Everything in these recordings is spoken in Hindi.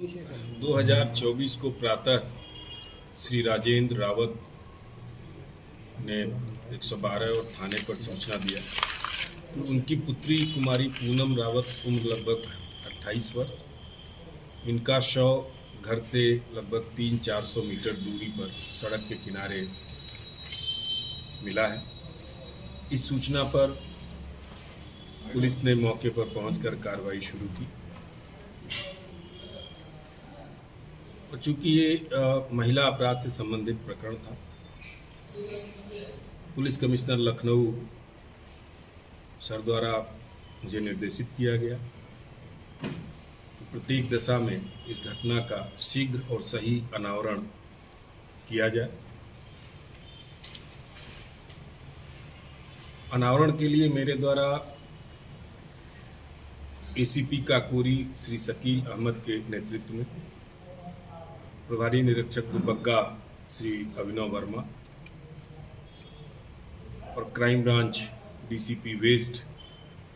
2024 को प्रातः श्री राजेंद्र रावत ने 112 और थाने पर सूचना दिया कि उनकी पुत्री कुमारी पूनम रावत उम्र लगभग 28 वर्ष, इनका शव घर से लगभग 300-400 मीटर दूरी पर सड़क के किनारे मिला है। इस सूचना पर पुलिस ने मौके पर पहुंचकर कार्रवाई शुरू की और चूंकि ये महिला अपराध से संबंधित प्रकरण था, पुलिस कमिश्नर लखनऊ सर द्वारा मुझे निर्देशित किया गया कि प्रत्येक दशा में इस घटना का शीघ्र और सही अनावरण किया जाए। अनावरण के लिए मेरे द्वारा एसीपी काकोरी श्री शकील अहमद के नेतृत्व में प्रभारी निरीक्षक दुबग्गा श्री अभिनव वर्मा और क्राइम ब्रांच डीसीपी वेस्ट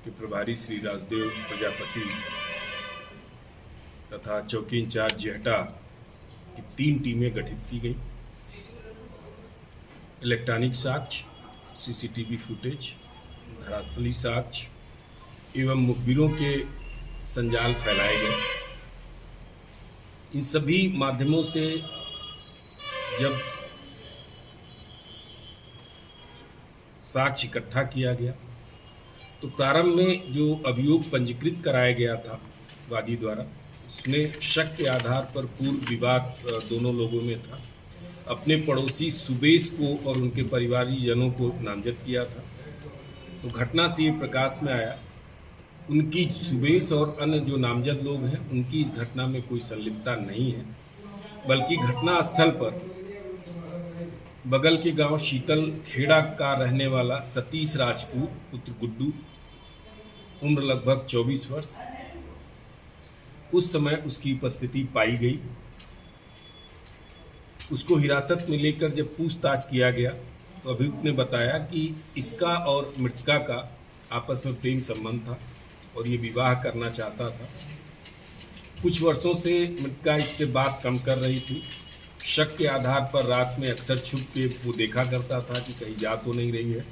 के प्रभारी श्री राजदेव प्रजापति तथा चौकी इंचार्ज जेहटा की 3 टीमें गठित की गई। इलेक्ट्रॉनिक साक्ष्य, सीसीटीवी फुटेज, धरातली साक्ष्य एवं मुखबिरों के संजाल फैलाए गए। इन सभी माध्यमों से जब साक्ष्य इकट्ठा किया गया तो प्रारंभ में जो अभियोग पंजीकृत कराया गया था वादी द्वारा, उसमें शक के आधार पर पूर्व विवाद दोनों लोगों में था। अपने पड़ोसी सुबेश को और उनके परिवारजनों को नामजद किया था। तो घटना से ये प्रकाश में आया उनकी, सुबेश और अन्य जो नामजद लोग हैं, उनकी इस घटना में कोई संलिप्तता नहीं है, बल्कि घटना स्थल पर बगल के गांव शीतल खेड़ा का रहने वाला सतीश राजपूत पुत्र गुड्डू उम्र लगभग 24 वर्ष, उस समय उसकी उपस्थिति पाई गई। उसको हिरासत में लेकर जब पूछताछ किया गया तो अभियुक्त ने बताया कि इसका और मृतका का आपस में प्रेम संबंध था और ये विवाह करना चाहता था। कुछ वर्षों से मृतका इससे बात कम कर रही थी। शक के आधार पर रात में अक्सर छुप के वो देखा करता था कि कहीं जा तो नहीं रही है।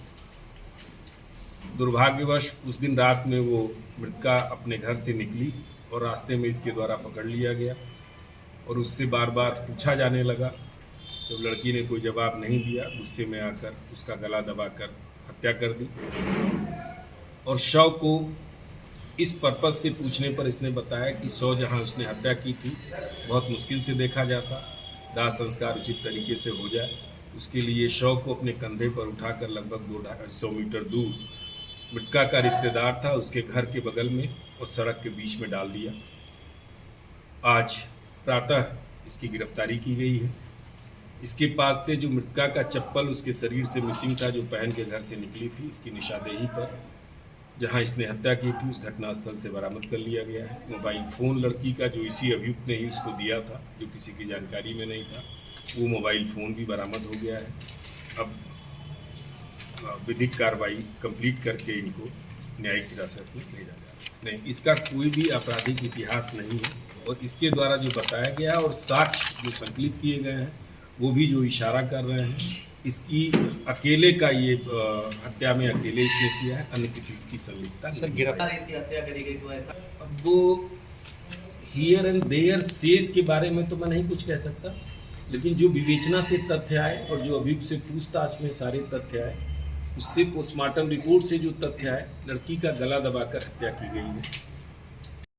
दुर्भाग्यवश उस दिन रात में वो मृतका अपने घर से निकली और रास्ते में इसके द्वारा पकड़ लिया गया और उससे बार बार पूछा जाने लगा। जब लड़की ने कोई जवाब नहीं दिया, गुस्से में आकर उसका गला दबाकर हत्या कर दी और शव को इस पर्पज से पूछने पर इसने बताया कि शव जहां उसने हत्या की थी बहुत मुश्किल से देखा जाता, दाह संस्कार उचित तरीके से हो जाए, उसके लिए शव को अपने कंधे पर उठाकर लगभग 200 मीटर दूर मृतका का रिश्तेदार था उसके घर के बगल में और सड़क के बीच में डाल दिया। आज प्रातः इसकी गिरफ्तारी की गई है। इसके पास से जो मृतका का चप्पल उसके शरीर से मिसिंग था, जो पहन के घर से निकली थी, इसकी निशानदेही पर जहां इसने हत्या की थी उस घटनास्थल से बरामद कर लिया गया है। मोबाइल फ़ोन लड़की का जो इसी अभियुक्त ने ही उसको दिया था, जो किसी की जानकारी में नहीं था, वो मोबाइल फ़ोन भी बरामद हो गया है। अब विधिक कार्रवाई कंप्लीट करके इनको न्यायिक हिरासत में भेजा जाए। नहीं, इसका कोई भी आपराधिक इतिहास नहीं है और इसके द्वारा जो बताया गया और साक्ष्य जो संकलित किए गए हैं वो भी जो इशारा कर रहे हैं, इसकी अकेले का ये हत्या में अकेले इसने किया है, अन्य किसी की संलिप्तता सर गिरफ्तार हत्या करी गई तो ऐसा। अब वो हियर एंड देयर सेज के बारे में तो मैं नहीं कुछ कह सकता, लेकिन जो विवेचना से तथ्य आए और जो अभियुक्त से पूछताछ में सारे तथ्य आए, उससे पोस्टमार्टम रिपोर्ट से जो तथ्य आए, लड़की का गला दबाकर हत्या की गई है।